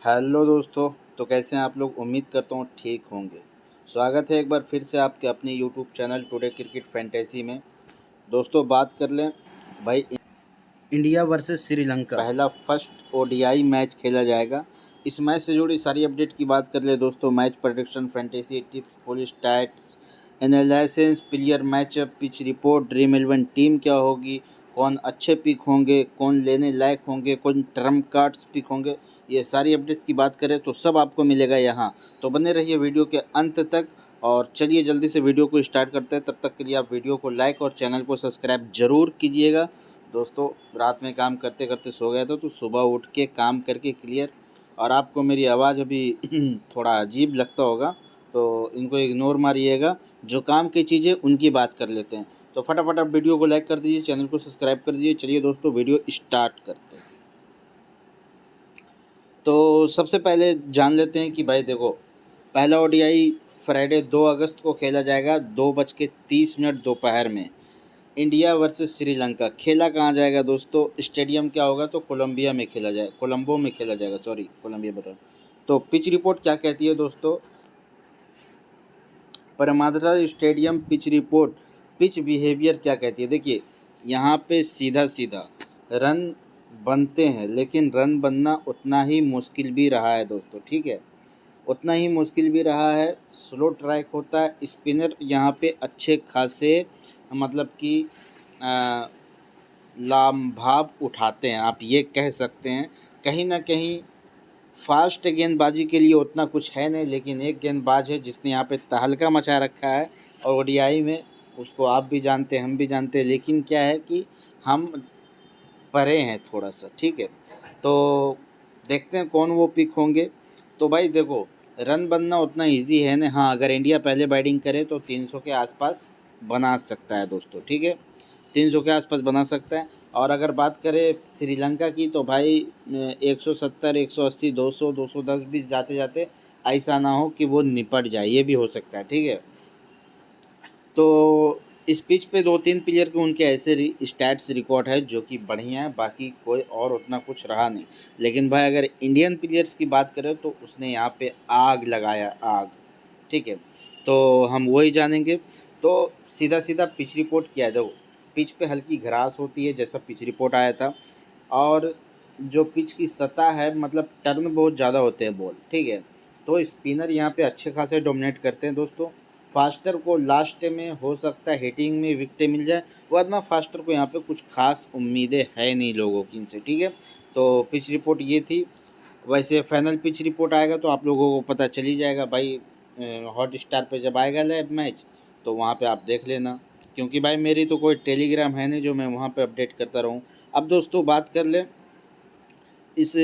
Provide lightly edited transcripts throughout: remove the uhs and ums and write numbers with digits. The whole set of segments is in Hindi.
हेलो दोस्तों। तो कैसे हैं आप लोग? उम्मीद करता हूँ ठीक होंगे। स्वागत है एक बार फिर से आपके अपने YouTube channel today cricket fantasy में। दोस्तों बात कर लें भाई, इंडिया वर्सेस श्रीलंका पहला फर्स्ट ओडीआई मैच खेला जाएगा। इस मैच से जुड़ी सारी अपडेट की बात कर ले दोस्तों। Match prediction, fantasy tips, full stats, analysis, player matchup, pitch report, dream 11 team क्या होगी, कौन अच्छे पिक होंगे, कौन लेने लायक होंगे, कौन ट्रम्प कार्ड्स पिक होंगे, ये सारी अपडेट्स की बात करें तो सब आपको मिलेगा यहाँ। तो बने रहिए वीडियो के अंत तक। और चलिए जल्दी से वीडियो को स्टार्ट करते हैं। तब तक के लिए आप वीडियो को लाइक और चैनल को सब्सक्राइब जरूर कीजिएगा। दोस्तों रात में काम करते करते सो गया था, तो सुबह उठ के काम करके क्लियर। और आपको मेरी आवाज़ अभी थोड़ा अजीब लगता होगा तो इनको इग्नोर मारिएगा। जो काम की चीज़ें उनकी बात कर लेते हैं। तो फटाफट आप वीडियो को लाइक कर दीजिए, चैनल को सब्सक्राइब कर दीजिए। चलिए दोस्तों वीडियो स्टार्ट करते हैं। तो सबसे पहले जान लेते हैं कि भाई देखो, पहला ओडीआई फ्राइडे 2 अगस्त को खेला जाएगा 2:30 दोपहर में। इंडिया वर्सेस श्रीलंका खेला कहाँ जाएगा दोस्तों? स्टेडियम क्या होगा? तो कोलंबिया में खेला जाए, कोलंबो में खेला जाएगा, सॉरी कोलंबिया बता। तो पिच रिपोर्ट क्या कहती है दोस्तों? परमात्रा stadium pitch report, pitch behaviour क्या कहती है? देखिए यहाँ पे सीधा सीधा रन बनते हैं, लेकिन रन बनना उतना ही मुश्किल भी रहा है दोस्तों, ठीक है, उतना ही मुश्किल भी रहा है। स्लो ट्रैक होता है। स्पिनर यहाँ पे अच्छे खासे मतलब कि लाभ उठाते हैं, आप ये कह सकते हैं। कहीं ना कहीं फास्ट गेंदबाजी के लिए उतना कुछ है नहीं, लेकिन एक गेंदबाज है जिसने यहाँ पे तहलका मचा रखा है और ओडीआई में, उसको आप भी जानते हैं, हम भी जानते हैं, लेकिन क्या है कि हम परे हैं थोड़ा सा, ठीक है। तो देखते हैं कौन वो पिक होंगे। तो भाई देखो, रन बनना उतना इजी है ना। हाँ, अगर इंडिया पहले बैटिंग करे तो 300 के आसपास बना सकता है दोस्तों, ठीक है, 300 के आसपास बना सकता है। और अगर बात करें श्रीलंका की तो भाई 170, 180, 200, 210 भी जाते जाते ऐसा ना हो कि वो निपट जाए, ये भी हो सकता है, ठीक है। तो इस पिच पे 2-3 प्लेयर के उनके ऐसे स्टैट्स रिकॉर्ड है जो कि बढ़िया है, बाकी कोई और उतना कुछ रहा नहीं। लेकिन भाई अगर इंडियन प्लेयर्स की बात करें तो उसने यहाँ पे आग लगाया, आग, ठीक है। तो हम वही जानेंगे। तो सीधा सीधा पिच रिपोर्ट क्या है, देखो पिच पे हल्की घरास होती है जैसा पिच रिपोर्ट आया था। और जो पिच की सतह है, मतलब टर्न बहुत ज़्यादा होते हैं बॉल, ठीक है। तो स्पिनर यहाँ पे अच्छे खासे डोमिनेट करते हैं दोस्तों। फास्टर को लास्ट में हो सकता है हिटिंग में विकेटें मिल जाए, वरना फास्टर को यहाँ पे कुछ खास उम्मीदें है नहीं लोगों की इनसे, ठीक है। तो पिच रिपोर्ट ये थी। वैसे फाइनल पिच रिपोर्ट आएगा तो आप लोगों को पता चल ही जाएगा भाई। हॉट स्टार पे जब आएगा लाइव मैच तो वहाँ पे आप देख लेना, क्योंकि भाई मेरी तो कोई टेलीग्राम है नहीं जो मैं वहाँ पे अपडेट करता रहूँ। अब दोस्तों बात कर ले इस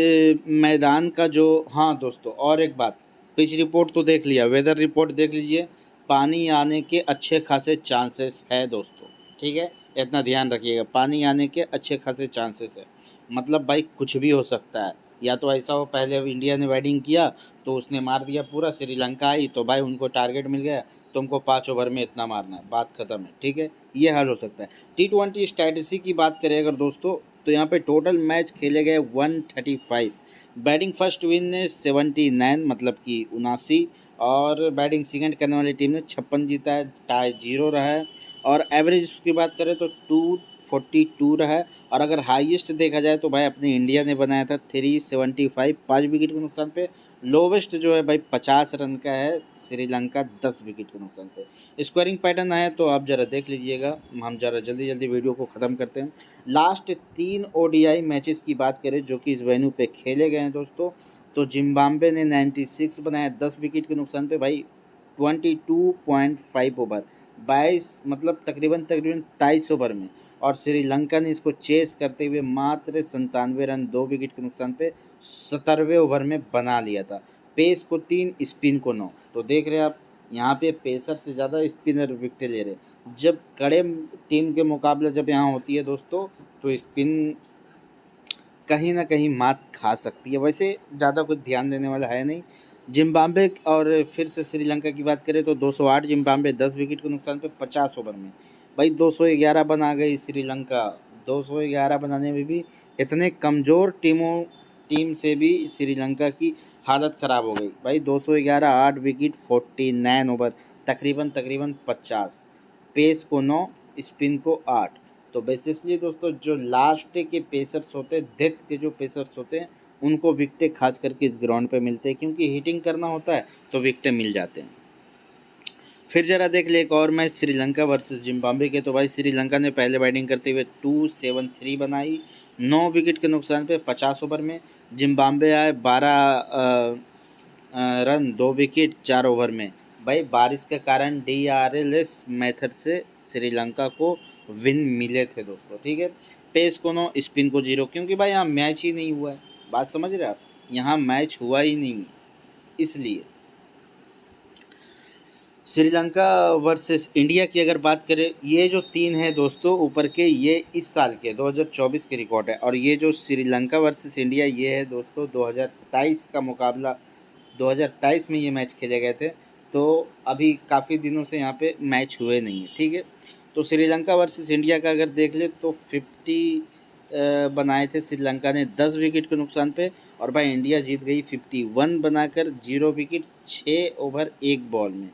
मैदान का जो, हाँ दोस्तों और एक बात, पिच रिपोर्ट तो देख लिया, वेदर रिपोर्ट देख लीजिए। पानी आने के अच्छे खासे चांसेस है दोस्तों, ठीक है, इतना ध्यान रखिएगा, पानी आने के अच्छे खासे चांसेस है। मतलब भाई कुछ भी हो सकता है। या तो ऐसा हो पहले इंडिया ने बैटिंग किया तो उसने मार दिया पूरा, श्रीलंका आई तो भाई उनको टारगेट मिल गया, तुमको 5 ओवर में इतना मारना है, बात खत्म है, ठीक है, ये हाल हो सकता है। T20 स्ट्रैटेजी की बात करें अगर दोस्तों, तो यहाँ पे टोटल मैच खेले गए 135। बैटिंग फर्स्ट विन ने 79 मतलब कि 79, और बैटिंग सेकंड करने वाली टीम ने 56 जीता है, टाई 0 रहा है। और एवरेज की बात करें तो 242 रहा है। और अगर हाईएस्ट देखा जाए तो भाई अपने इंडिया ने बनाया था 375, 5 विकेट के नुकसान पे। लोवेस्ट जो है भाई 50 रन का है, श्रीलंका 10 विकेट के नुकसान पे। स्कोरिंग पैटर्न है तो आप ज़रा देख लीजिएगा। हम ज़रा जल्दी जल्दी वीडियो को ख़त्म करते हैं। लास्ट 3 ओडीआई मैचेस की बात करें जो कि इस वेन्यू पे खेले गए हैं दोस्तों, तो जिम्बाब्वे ने 96 बनाया 10 विकेट के नुकसान पे भाई, 22.5 ओवर, 22 मतलब तकरीबन तकरीबन 23 ओवर में। और श्रीलंका ने इसको चेस करते हुए मात्र 97 रन 2 विकेट के नुकसान पे 17वें ओवर में बना लिया था। पेस को 3, स्पिन को 9। तो देख रहे हैं आप, यहाँ पे पेसर से ज़्यादा स्पिनर विकेट ले रहे। जब कड़े टीम के मुकाबले जब यहाँ होती है दोस्तों, तो स्पिन कहीं ना कहीं मात खा सकती है। वैसे ज़्यादा कुछ ध्यान देने वाला है नहीं। जिम्बाब्वे और फिर से श्रीलंका की बात करें तो 208 जिम्बाब्वे 10 विकेट के नुकसान पे 50 ओवर में भाई 211 बना गई श्रीलंका। 211 बनाने में भी इतने कमज़ोर टीम से भी श्रीलंका की हालत ख़राब हो गई भाई। 211, 8 विकेट, 49 ओवर, तकरीबन 50। पेस को 9, स्पिन को 8। तो बेसिकली दोस्तों जो लास्ट के पेसर्स होते हैं, डेथ के जो पेसर्स होते हैं, उनको विकटें खास करके इस ग्राउंड पे मिलते हैं, क्योंकि हिटिंग करना होता है तो विकटें मिल जाते हैं। फिर जरा देख ले एक और मैच श्रीलंका वर्सेस जिम्बाब्वे के। तो भाई श्रीलंका ने पहले बैटिंग करते हुए 273 बनाई 9 विकेट के नुकसान पे 50 ओवर में। जिम्बाब्वे आए 12 रन 2 विकेट 4 ओवर में। भाई बारिश के कारण DRLS मेथड से श्रीलंका को विन मिले थे दोस्तों, ठीक है। पेस को 9, स्पिन को 0, क्योंकि भाई यहाँ मैच ही नहीं हुआ है। बात समझ रहे आप, यहाँ मैच हुआ ही नहीं है, इसलिए। श्रीलंका वर्सेस इंडिया की अगर बात करें, ये जो 3 है दोस्तों ऊपर के, ये इस साल के 2024 के रिकॉर्ड है। और ये जो श्रीलंका वर्सेस इंडिया, ये है दोस्तों 2023 का मुकाबला। 2023 में ये मैच खेले गए थे, तो अभी काफ़ी दिनों से यहाँ पे मैच हुए नहीं है, ठीक है। तो श्रीलंका वर्सेस इंडिया का अगर देख ले तो 50 बनाए थे श्रीलंका ने 10 विकेट के नुकसान पे। और भाई इंडिया जीत गई 51 बनाकर 0 विकेट 6 ओवर 1 बॉल में।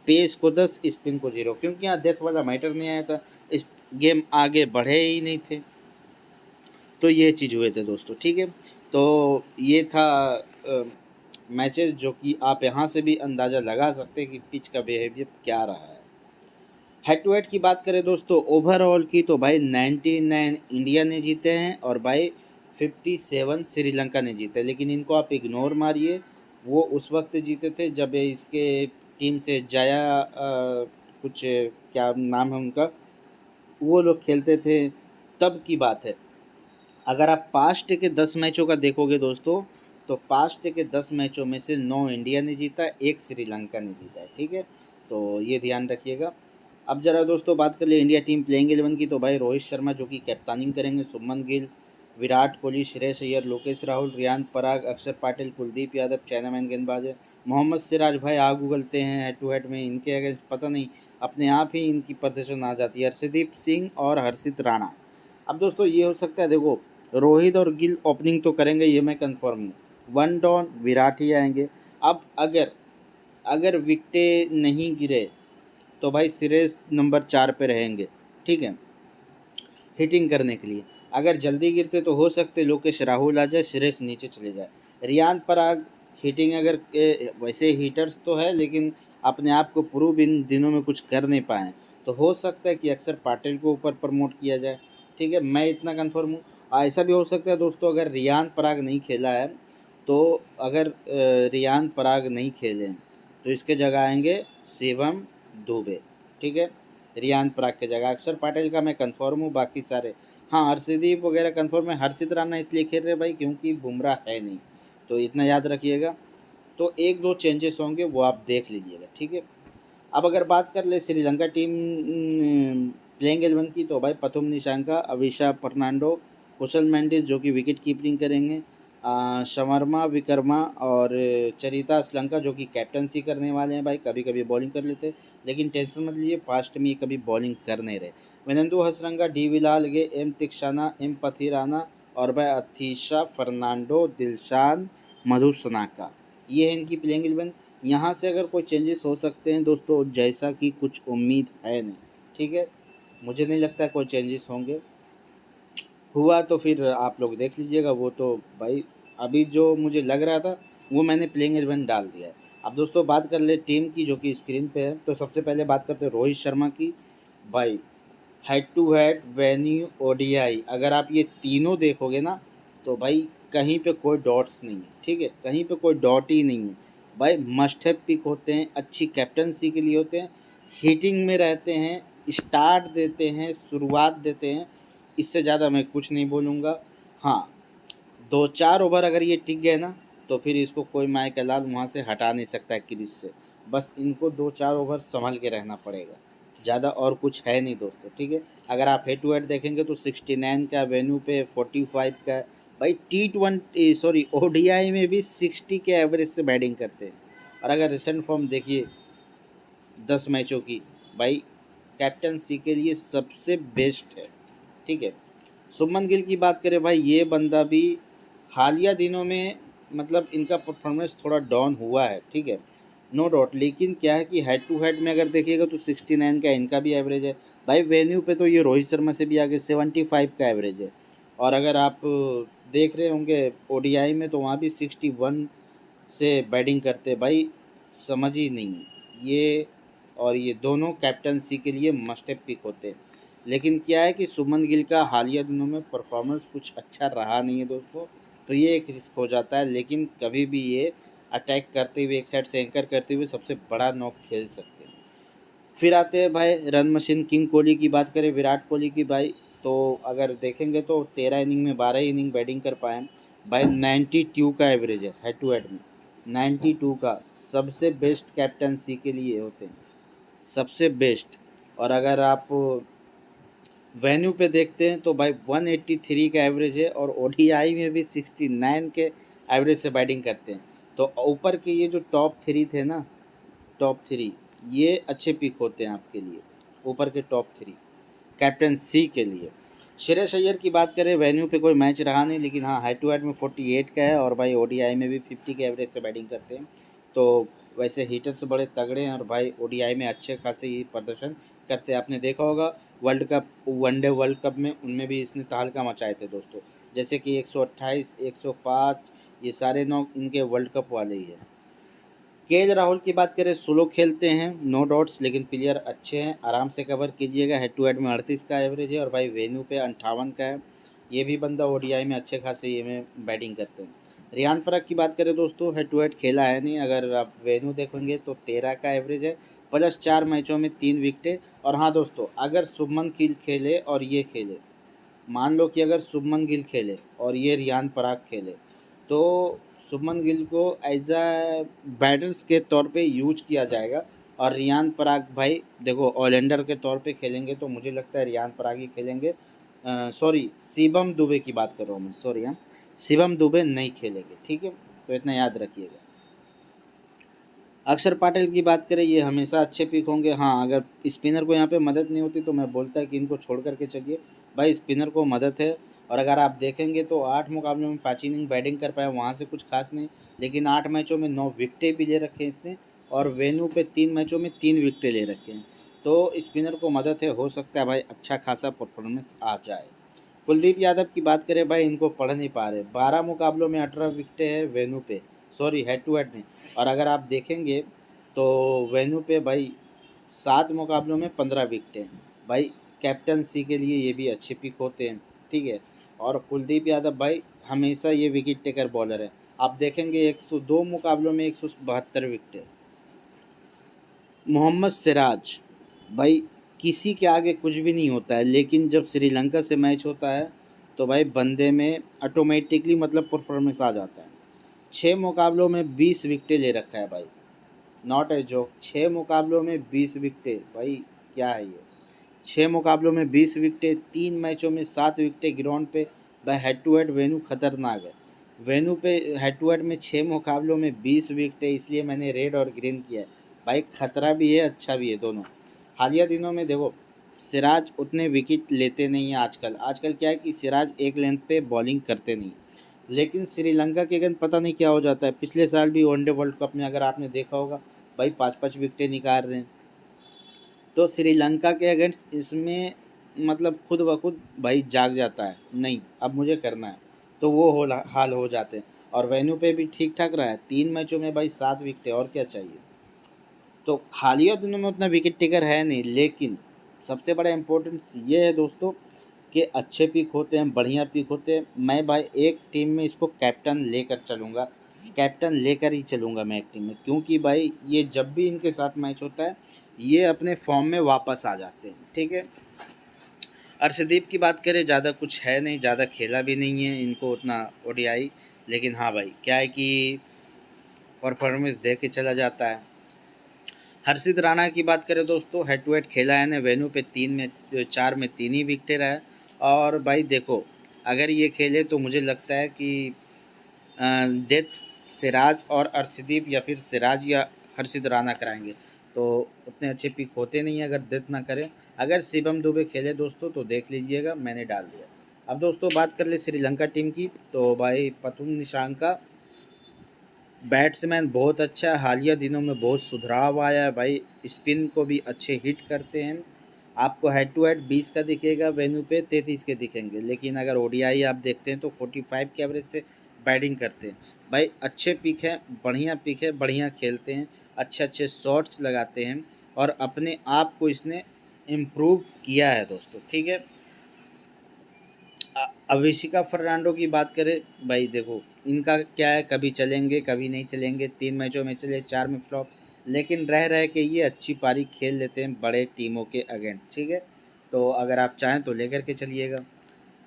पेस को 10, स्पिन को 0, क्योंकि यहाँ डेथ वाला मैटर नहीं आया था, इस गेम आगे बढ़े ही नहीं थे, तो ये चीज़ हुए थे दोस्तों, ठीक है। तो ये था मैचेस, जो कि आप यहाँ से भी अंदाज़ा लगा सकते हैं कि पिच का बिहेवियर क्या रहा है। हेड टू हेड की बात करें दोस्तों ओवरऑल की, तो भाई 99 इंडिया ने जीते हैं और भाई 57 श्रीलंका ने जीते। लेकिन इनको आप इग्नोर मारिए, वो उस वक्त जीते थे जब इसके टीम से जाया कुछ क्या नाम है उनका, वो लोग खेलते थे, तब की बात है। अगर आप पास्ट के 10 मैचों का देखोगे दोस्तों, तो पास्ट के 10 मैचों में से 9 इंडिया ने जीता, 1 श्रीलंका ने जीता है, ठीक है। तो ये ध्यान रखिएगा। अब जरा दोस्तों बात कर ले इंडिया टीम प्लेइंग 11 की। तो भाई रोहित शर्मा जो कि कैप्टनिंग करेंगे, शुभमन गिल, विराट कोहली, श्रेयस अय्यर, लोकेश राहुल, रियान पराग, अक्षर पाटिल, कुलदीप यादव चाइनामैन गेंदबाज है। मोहम्मद सिराज भाई आग उगलते हैं हेड टू हेड में, इनके अगेंस्ट पता नहीं अपने आप ही इनकी प्रदर्शन आ जाती है। हर्षदीप सिंह और हर्षित राणा। अब दोस्तों ये हो सकता है, देखो रोहित और गिल ओपनिंग तो करेंगे, ये मैं कंफर्म हूँ। वन डाउन विराट ही आएंगे। अब अगर विकेटें नहीं गिरे तो भाई श्रेयस नंबर 4 पे रहेंगे, ठीक है, हिटिंग करने के लिए। अगर जल्दी गिरते तो हो सकते लोकेश राहुल आ जाए, श्रेयस नीचे चले जाए। रियान पराग हिटिंग अगर वैसे हीटर्स तो है, लेकिन अपने आप को प्रूव इन दिनों में कुछ कर नहीं पाए, तो हो सकता है कि अक्षर पाटिल को ऊपर प्रमोट किया जाए, ठीक है, मैं इतना कन्फर्म हूँ। ऐसा भी हो सकता है दोस्तों, अगर रियान पराग नहीं खेला है, तो अगर रियान पराग नहीं खेले तो इसके जगह आएंगे शिवम दुबे, ठीक है। रियान पराग के जगह अक्षर पाटिल का मैं कंफर्म हूँ, बाकी सारे हाँ हर्षदीप वगैरह कंफर्म है। हर्षित राणा इसलिए खेल रहे भाई क्योंकि बुमराह है नहीं, तो इतना याद रखिएगा। तो 1-2 चेंजेस होंगे, वो आप देख लीजिएगा, ठीक है। अब अगर बात कर ले श्रीलंका टीम प्लेइंग 11 की, तो भाई प्रथम निशांका, अविशा फर्नांडो, कुशल मेंडिस जो कि विकेट कीपिंग करेंगे, शर्मा विक्रमा और चरिता श्रीलंका जो कि कैप्टनसी करने वाले हैं। भाई कभी कभी बॉलिंग कर लेते, लेकिन टेंशन मत लीजिए, फास्ट में ये कभी बॉलिंग कर नहीं रहे। वेनेंदु हसरंगा, डी विलाल गे, एम तिक्षाना, एम पथिराना और भाई अथीशा फर्नांडो, दिलशान मधुसनाका, ये है इनकी प्लेइंग 11। यहाँ से अगर कोई चेंजेस हो सकते हैं दोस्तों, जैसा कि कुछ उम्मीद है नहीं, ठीक है, मुझे नहीं लगता कोई चेंजेस होंगे। हुआ तो फिर आप लोग देख लीजिएगा, वो तो भाई अभी जो मुझे लग रहा था वो मैंने प्लेइंग 11 डाल दिया है। अब दोस्तों बात कर ले टीम की जो कि स्क्रीन पे है, तो सबसे पहले बात करते हैं रोहित शर्मा की। भाई head to head, venue, ODI, अगर आप ये तीनों देखोगे ना, तो भाई कहीं पे कोई डॉट्स नहीं है, ठीक है, कहीं पे कोई डॉट ही नहीं है। भाई मस्ट हैव पिक होते हैं, अच्छी कैप्टनसी के लिए होते हैं, हिटिंग में रहते हैं, स्टार्ट देते हैं, शुरुआत देते हैं, इससे ज़्यादा मैं कुछ नहीं बोलूँगा। हाँ 2-4 ओवर अगर ये टिक गए ना, तो फिर इसको कोई माय का लाल वहाँ से हटा नहीं सकता है क्रीज से। बस इनको 2-4 ओवर संभल के रहना पड़ेगा, ज़्यादा और कुछ है नहीं दोस्तों, ठीक है। अगर आप हेड टू हेड देखेंगे तो 69 का वेन्यू पे, 45 का। भाई ODI में भी 60 के एवरेज से बैटिंग करते हैं। और अगर रिसेंट फॉर्म देखिए 10 मैचों की, भाई कैप्टनसी के लिए सबसे बेस्ट है, ठीक है। शुभमन गिल की बात करें, भाई ये बंदा भी हालिया दिनों में मतलब इनका परफॉर्मेंस थोड़ा डाउन हुआ है, ठीक है, नो डाउट। लेकिन क्या है कि हेड टू हेड में अगर देखिएगा तो 69 का इनका भी एवरेज है भाई। वेन्यू पे तो ये रोहित शर्मा से भी आगे 75 का एवरेज है। और अगर आप देख रहे होंगे ओडीआई में तो वहाँ भी 61 से बैटिंग करते भाई, समझ ही नहीं ये। और ये दोनों कैप्टनसी के लिए मस्ट पिक होते हैं। लेकिन क्या है कि शुभमन गिल का हालिया दिनों में परफॉर्मेंस कुछ अच्छा रहा नहीं है दोस्तों, तो ये एक रिस्क हो जाता है। लेकिन कभी भी ये अटैक करते हुए, एक साइड से एंकर करते हुए सबसे बड़ा नॉक खेल सकते हैं। फिर आते हैं भाई रन मशीन किंग कोहली की बात करें, विराट कोहली की भाई, तो अगर देखेंगे तो 13 इनिंग में 12 इनिंग बैटिंग कर पाए भाई। 92 का एवरेज है हेड टू हेड में, 92 का। सबसे बेस्ट कैप्टनसी के लिए होते हैं, सबसे बेस्ट। और अगर आप वेन्यू पे देखते हैं तो भाई 183 का एवरेज है, और ओडीआई में भी 69 के एवरेज से बैटिंग करते हैं। तो ऊपर के ये जो टॉप थ्री थे ना, टॉप थ्री, ये अच्छे पिक होते हैं आपके लिए, ऊपर के टॉप थ्री कैप्टन सी के लिए। श्रेयस अय्यर की बात करें, वेन्यू पे कोई मैच रहा नहीं, लेकिन हाँ हेड टू हेड में 48 का है, और भाई ओडीआई में भी 50 के एवरेज से बैटिंग करते हैं। तो वैसे हीटर्स बड़े तगड़े हैं, और भाई ओडीआई में अच्छे खासे ही प्रदर्शन करते हैं। आपने देखा होगा world cup, one day world cup में, उनमें भी इसने तहलका मचाए थे दोस्तों। जैसे कि 128, 105, ये सारे नौ इनके वर्ल्ड कप वाले ही है। केएल राहुल की बात करें, स्लो खेलते हैं नो डाउट्स, लेकिन प्लेयर अच्छे हैं, आराम से कवर कीजिएगा। हेड टू हेड में 38 का एवरेज है, और भाई वेन्यू पे 58 का है। ये भी बंदा ओडीआई में अच्छे खासे ये में बैटिंग करते हैं। रियान पराग की बात करें दोस्तों, हेड टू हेड खेला है नहीं, अगर आप वेन्यू देखेंगे तो 13 का एवरेज है, प्लस 4 मैचों में 3 विकेटें। और हाँ दोस्तों, अगर शुभमन गिल खेले और ये खेले, मान लो कि अगर शुभमन गिल खेले और ये रियान पराग खेले, तो शुभमन गिल को एज अ बैटर्स के तौर पे यूज किया जाएगा, और रियान पराग भाई देखो ऑलराउंडर के तौर पे खेलेंगे, तो मुझे लगता है रियान पराग ही खेलेंगे। सॉरी, शिवम दुबे की बात कर रहा हूँ मैं, सॉरी हाँ, शिवम दुबे नहीं खेलेंगे, ठीक है, तो इतना याद रखिएगा। अक्षर पाटिल की बात करें, ये हमेशा अच्छे पिक होंगे। हाँ, अगर स्पिनर को यहाँ पे मदद नहीं होती तो मैं बोलता कि इनको छोड़ करके चलिए भाई, स्पिनर को मदद है। और अगर आप देखेंगे तो 8 मुकाबलों में 5 इनिंग बैटिंग कर पाए, वहाँ से कुछ खास नहीं, लेकिन 8 मैचों में 9 विकेटें भी ले रखे हैं इसने, और वेन्यू पे 3 मैचों में 3 विकेटें ले रखे हैं। तो स्पिनर को मदद है, हो सकता है भाई अच्छा खासा परफॉर्मेंस आ जाए। कुलदीप यादव की बात करें भाई, इनको पढ़ नहीं पा रहे, 12 मुकाबलों में 18 विकेटें हैं वेन्यू पे, सॉरी हेड टू हेड में। और अगर आप देखेंगे तो वेन्यू पे भाई 7 मुकाबलों में 15 विकेटें भाई। कैप्टनसी के लिए ये भी अच्छे पिक होते हैं, ठीक है। और कुलदीप यादव भाई हमेशा ये विकेट टेकर बॉलर है। आप देखेंगे 102 मुकाबलों में 172 विकेटें। मोहम्मद सिराज भाई किसी के आगे कुछ भी नहीं होता है, लेकिन जब श्रीलंका से मैच होता है तो भाई बंदे में ऑटोमेटिकली मतलब परफॉर्मेंस आ जाता है। 6 मुकाबलों में 20 विकेटें ले रखा है भाई, नॉट ए जोक। 6 मुकाबलों में 20 विकेटें भाई, क्या है ये, 6 मुकाबलों में 20 विकेटें, 3 मैचों में 7 विकेटें ग्राउंड पे भाई। हेड टू हेड वेन्यू खतरनाक है। वेन्यू पे हेड टू हेड में 6 मुकाबलों में 20 विकेटें, इसलिए मैंने रेड और ग्रीन किया है भाई। खतरा भी है, अच्छा भी है दोनों। हालिया दिनों में देखो सिराज उतने विकेट लेते नहीं हैं आजकल। आजकल क्या है कि सिराज एक लेंथ पे बॉलिंग करते नहीं, लेकिन श्रीलंका के अगेंस्ट पता नहीं क्या हो जाता है। पिछले साल भी वनडे वर्ल्ड कप में अगर आपने देखा होगा भाई 5-5 विकेटें निकाल रहे हैं। तो श्रीलंका के अगेंस्ट इसमें मतलब खुद ब खुद भाई जाग जाता है, नहीं अब मुझे करना है, तो वो हाल हो जाते हैं। और वेन्यू पे भी ठीक ठाक रहा है, 3 मैचों में भाई 7 विकेटें, और क्या चाहिए। तो हालिया दिनों में उतना विकेट टेकर है नहीं, लेकिन सबसे बड़ा इम्पोर्टेंस ये है दोस्तों कि अच्छे पिक होते हैं, बढ़िया पिक होते हैं। मैं भाई एक टीम में इसको कैप्टन लेकर चलूँगा, कैप्टन लेकर ही चलूँगा मैं एक टीम में, क्योंकि भाई ये जब भी इनके साथ मैच होता है ये अपने फॉर्म में वापस आ जाते हैं, ठीक है। अर्शदीप की बात करें, ज़्यादा कुछ है नहीं, ज़्यादा खेला भी नहीं है इनको उतना ओडीआई, लेकिन हाँ भाई क्या है कि परफॉर्मेंस दे के चला जाता है। हर्षित राणा की बात करें दोस्तों, हेड टू हेड खेला है ना, वेन्यू पे 4 में 3 ही विकेटें रहा है। और भाई देखो अगर ये खेले तो मुझे लगता है कि डेथ सिराज और अर्शदीप, या फिर सिराज या हर्षित राणा कराएंगे, तो उतने अच्छे पिक होते नहीं हैं अगर डेथ ना करें। अगर शिवम दुबे खेले दोस्तों तो देख लीजिएगा, मैंने डाल दिया। अब दोस्तों बात कर ले श्रीलंका टीम की, तो भाई पतुम निशांका बैट्समैन बहुत अच्छा है, हालिया दिनों में बहुत सुधराव आया है भाई, स्पिन को भी अच्छे हिट करते हैं। आपको हेड टू हेड 20 का दिखेगा, वेन्यू पे 33 के दिखेंगे, लेकिन अगर ओडीआई आप देखते हैं तो 45 के एवरेज से बैटिंग करते हैं भाई। अच्छे पिक है, बढ़िया पिक है, बढ़िया खेलते हैं, अच्छे अच्छे शॉट्स लगाते हैं और अपने आप को इसने इम्प्रूव किया है दोस्तों, ठीक है। अविशिका फर्नांडो की बात करें भाई, देखो इनका क्या है, कभी चलेंगे कभी नहीं चलेंगे, 3 मैचों में चले, 4 में फ्लॉप, लेकिन रह रह के ये अच्छी पारी खेल लेते हैं बड़े टीमों के अगेंस्ट, ठीक है। तो अगर आप चाहें तो लेकर के चलिएगा।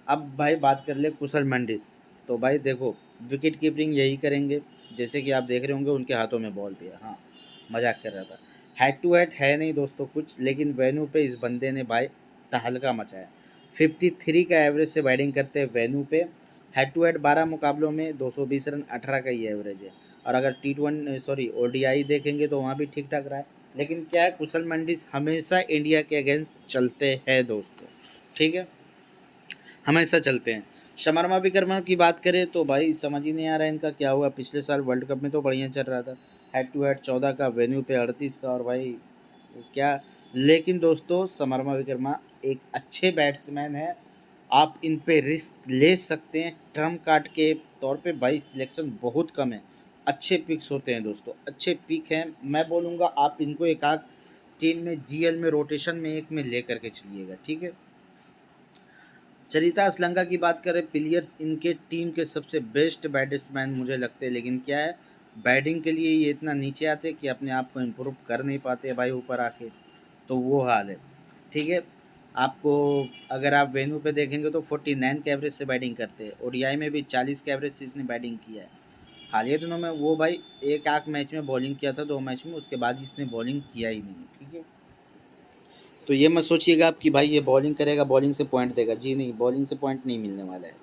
अब भाई बात कर ले कुशल मेंडिस, तो भाई देखो विकेट कीपिंग यही करेंगे, जैसे कि आप देख रहे होंगे उनके हाथों में बॉल भी है, हाँ मजाक कर रहा था। हेड टू हेड है नहीं दोस्तों कुछ, लेकिन वेन्यू पे इस बंदे ने भाई तहलका मचाया। 53 का एवरेज से बैटिंग करते हैं वेन्यू पे। हेड टू हेड 12 मुकाबलों में 220 रन, 18 का ही एवरेज है। और अगर ओडीआई देखेंगे तो वहाँ भी ठीक ठाक रहा है, लेकिन क्या है, कुशल मेंडिस हमेशा इंडिया के अगेंस्ट चलते हैं दोस्तों, ठीक है, हमेशा चलते हैं। शर्मा विक्रम की बात करें तो भाई समझ ही नहीं आ रहा है इनका क्या हुआ, पिछले साल वर्ल्ड कप में तो बढ़िया चल रहा था, हेड टू हेड 14 का, वेन्यू पे 38 का, और भाई क्या। लेकिन दोस्तों समरमा विक्रमा एक अच्छे बैट्समैन है, आप इन पे रिस्क ले सकते हैं ट्रम्प कार्ड के तौर पे, भाई सिलेक्शन बहुत कम है, अच्छे पिक्स होते हैं दोस्तों, अच्छे पिक हैं। मैं बोलूँगा आप इनको एक आध टीम में जीएल में रोटेशन में एक में ले करके चलिएगा, ठीक है। चरिता असलंका की बात करें, प्लेयर्स इनके टीम के सबसे बेस्ट बैट्समैन मुझे लगते हैं, लेकिन क्या है, बैटिंग के लिए ये इतना नीचे आते कि अपने आप को इम्प्रूव कर नहीं पाते भाई ऊपर आके, तो वो हाल है, ठीक है। आपको अगर आप वेन्यू पे देखेंगे तो 49 के एवरेज से बैटिंग करते हैं, ओडीआई में भी 40 के एवरेज से इसने बैटिंग किया है। हालिया दिनों में वो भाई एक आध मैच में बॉलिंग किया था, 2 मैच में, उसके बाद इसने बॉलिंग किया ही नहीं, ठीक है। तो ये मत सोचिएगा आप कि भाई ये बॉलिंग करेगा बॉलिंग से पॉइंट देगा, जी नहीं, बॉलिंग से पॉइंट नहीं मिलने वाला है।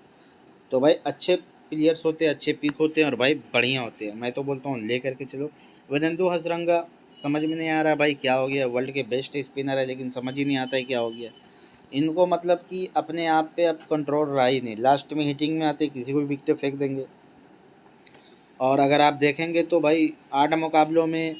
तो भाई अच्छे प्लेयर्स होते हैं, अच्छे पिक होते हैं और भाई बढ़िया होते हैं, मैं तो बोलता हूँ ले करके चलो। वेदेंदु हसरंगा समझ में नहीं आ रहा भाई क्या हो गया, वर्ल्ड के बेस्ट स्पिनर है लेकिन समझ ही नहीं आता है क्या हो गया इनको, मतलब कि अपने आप पे अब कंट्रोल रहा ही नहीं, लास्ट में हिटिंग में आते किसी को भी विकेट फेंक देंगे। और अगर आप देखेंगे तो भाई 8 मुकाबलों में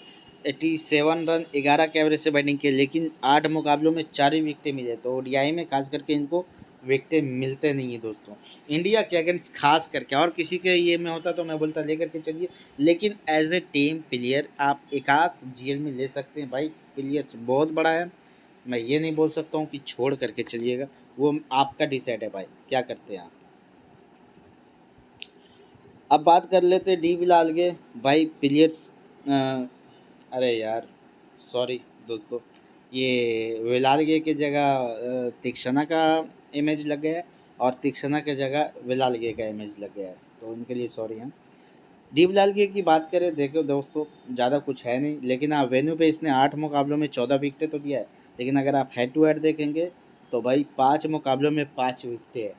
87 रन, 11 के एवरेज से बैटिंग की, लेकिन 8 मुकाबलों में 4 ही विकेटें मिले, तो ओडीआई में खास करके इनको विकेटें मिलते नहीं है दोस्तों, इंडिया के अगेंस्ट खास करके। और किसी के ये में होता तो मैं बोलता लेकर के चलिए, लेकिन एज ए टीम प्लेयर आप एक आध जीएल में ले सकते हैं भाई, प्लेयर्स बहुत बड़ा है, मैं ये नहीं बोल सकता हूँ कि छोड़ करके चलिएगा, वो आपका डिसाइड है भाई क्या करते हैं आप। अब बात कर लेते डी बिलाल के भाई प्लेयर्स, अरे यार सॉरी दोस्तों, ये विलालगे की जगह तीक्षणा का इमेज लग गया है और तीक्षणा की जगह विलालगे का इमेज लग गया है, तो उनके लिए सॉरी हैं। डी बिलालगे की बात करें, देखो दोस्तों ज़्यादा कुछ है नहीं, लेकिन हाँ वेन्यू पे इसने 8 मुकाबलों में 14 विकेटें तो दिया है, लेकिन अगर आप हेड टू हेड देखेंगे तो भाई 5 मुकाबलों में 5 विकेटें हैं,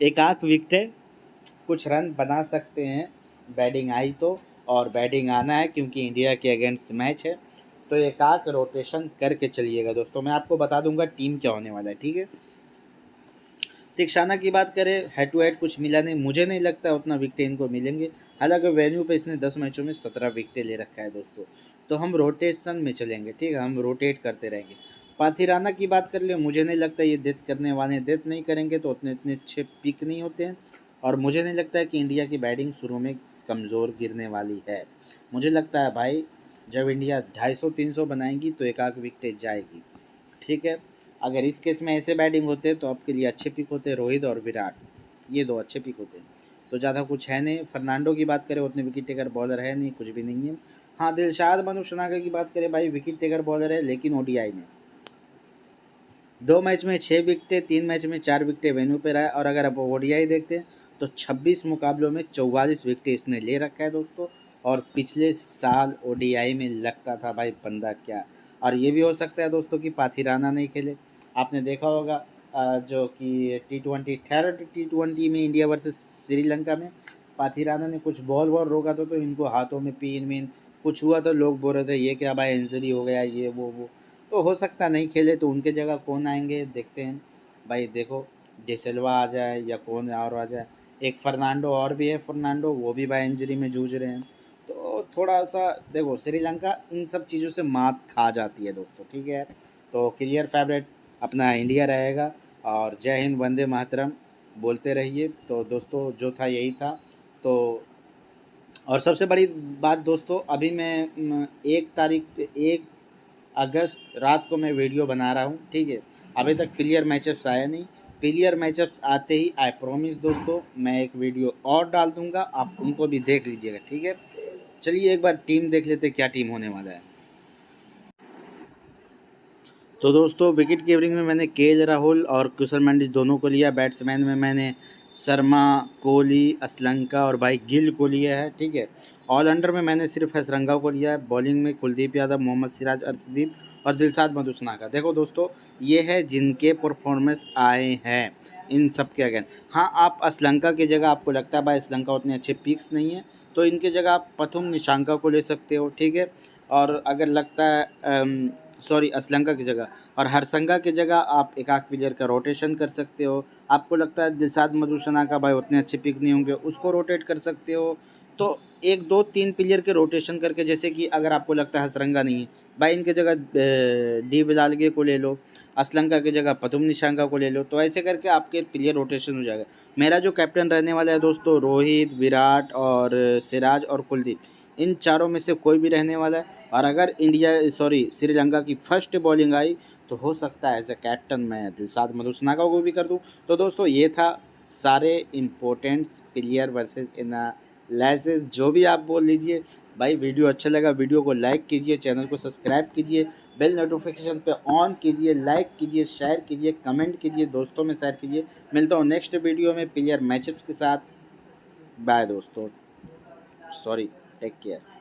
एक आध विकेट कुछ रन बना सकते हैं, बैटिंग आई तो, और बैटिंग आना है क्योंकि इंडिया के अगेंस्ट मैच है, तो एक आध रोटेशन करके चलिएगा दोस्तों। मैं आपको बता दूंगा टीम क्या होने वाला है, ठीक है। तिक्षाना की बात करें, हेड टू हेड कुछ मिला नहीं, मुझे नहीं लगता उतना विकेट इनको मिलेंगे, हालांकि वेन्यू पे इसने 10 मैचों में 17 विकेटें ले रखा है दोस्तों, तो हम रोटेशन में चलेंगे, ठीक है, हम रोटेट करते रहेंगे। पाथिराना की बात कर ले, मुझे नहीं लगता ये डेथ करने वाले हैं, डेथ नहीं करेंगे तो उतने इतने अच्छे पिक नहीं होते हैं, और मुझे नहीं लगता है कि इंडिया की बैटिंग शुरू में कमज़ोर गिरने वाली है, मुझे लगता है भाई जब इंडिया 250-300 बनाएगी तो एक आध विकेट जाएगी, ठीक है। अगर इस केस में ऐसे बैटिंग होते तो आपके लिए अच्छे पिक होते, रोहित और विराट, ये दो अच्छे पिक होते, तो ज़्यादा कुछ है नहीं। फर्नांडो की बात करें, उतने विकेट टेकर बॉलर है नहीं, कुछ भी नहीं है। हाँ दिलशाद मनुशनागर की बात करें भाई, विकेट टेकर बॉलर है, लेकिन ओडीआई में 2 मैच में 6 विकेटें, 3 मैच में 4 विकेटें वेन्यू पे रहा है, और अगर आप ओडीआई देखते हैं तो 26 मुकाबलों में 44 विकेटें इसने ले रखा है दोस्तों, और पिछले साल ओडीआई में लगता था भाई बंदा क्या। और ये भी हो सकता है दोस्तों कि पाथिराना नहीं खेले, आपने देखा होगा जो कि T20 थर्ड T20 में इंडिया वर्सेस श्रीलंका में पाथिराना ने कुछ बॉल रोका था, तो इनको हाथों में पेन वेन कुछ हुआ, तो लोग बोल रहे थे ये क्या भाई इंजरी हो गया, ये वो, तो हो सकता नहीं खेले, तो उनके जगह कौन आएंगे देखते हैं भाई। देखो डिसिल्वा आ जाए या कौन और आ जाए, एक फर्नांडो और भी है, फर्नांडो, वो भी बाय इंजरी में जूझ रहे हैं। तो थोड़ा सा देखो, श्रीलंका इन सब चीज़ों से मात खा जाती है दोस्तों, ठीक है। तो क्लियर फेवरेट अपना इंडिया रहेगा। और जय हिंद, वंदे मातरम बोलते रहिए। तो दोस्तों जो था यही था। तो और सबसे बड़ी बात दोस्तों, अभी मैं 1 अगस्त रात को मैं वीडियो बना रहा हूँ, ठीक है। अभी तक क्लियर मैचअप्स आया नहीं। क्लियर मैचअप्स आते ही आई प्रॉमिस दोस्तों मैं एक वीडियो और डाल दूंगा, आप उनको भी देख लीजिएगा, ठीक है। चलिए एक बार टीम देख लेते क्या टीम होने वाला है। तो दोस्तों विकेट कीपिंग में मैंने के राहुल और कुशल मंडी दोनों को लिया। बैट्समैन में मैंने शर्मा, कोहली, असलंका और भाई गिल को लिया है, ठीक है। ऑलराउंडर में मैंने सिर्फ हसरंगा को लिया है। बॉलिंग में कुलदीप यादव, मोहम्मद सिराज, अर्शदीप और दिलशाद मधुसना। देखो दोस्तों, ये है जिनके परफॉर्मेंस आए हैं इन सब के अगेंस्ट। हाँ, आप असलंका की जगह, आपको लगता है भाई असलंका उतने अच्छे पिक्स नहीं है, तो इनकी जगह आप प्रथुम निशांका को ले सकते हो, ठीक है। और अगर लगता है सॉरी असलंका की जगह और हरसंगा की जगह आप एक आध प्लेयर का रोटेशन कर सकते हो। आपको लगता है दिलशाद मधुसना का भाई उतने अच्छे पिक नहीं होंगे, उसको रोटेट कर सकते हो। तो 1 2 3 प्लेयर के रोटेशन करके, जैसे कि अगर आपको लगता है हसरंगा नहीं है भाई, इनके जगह डी बिलालगे को ले लो, असलंका की जगह पतुम निशांका को ले लो। तो ऐसे करके आपके प्लेयर रोटेशन हो जाएगा। मेरा जो कैप्टन रहने वाला है दोस्तों, रोहित, विराट और सिराज और कुलदीप, इन चारों में से कोई भी रहने वाला है। और अगर श्रीलंका की फर्स्ट बॉलिंग आई तो हो सकता है एज ए कैप्टन मैं दिलशाद मधुसनागा को भी कर दूं। तो दोस्तों ये था सारे इम्पोर्टेंट प्लेयर वर्सेस एनालिसिस, जो भी आप बोल लीजिए। भाई वीडियो अच्छा लगा, वीडियो को लाइक कीजिए, चैनल को सब्सक्राइब कीजिए, बेल नोटिफिकेशन पे ऑन कीजिए, लाइक कीजिए, शेयर कीजिए, कमेंट कीजिए, दोस्तों में शेयर कीजिए। मिलता हूँ नेक्स्ट वीडियो में प्लेयर मैचअप्स के साथ। बाय दोस्तों, सॉरी, टेक केयर।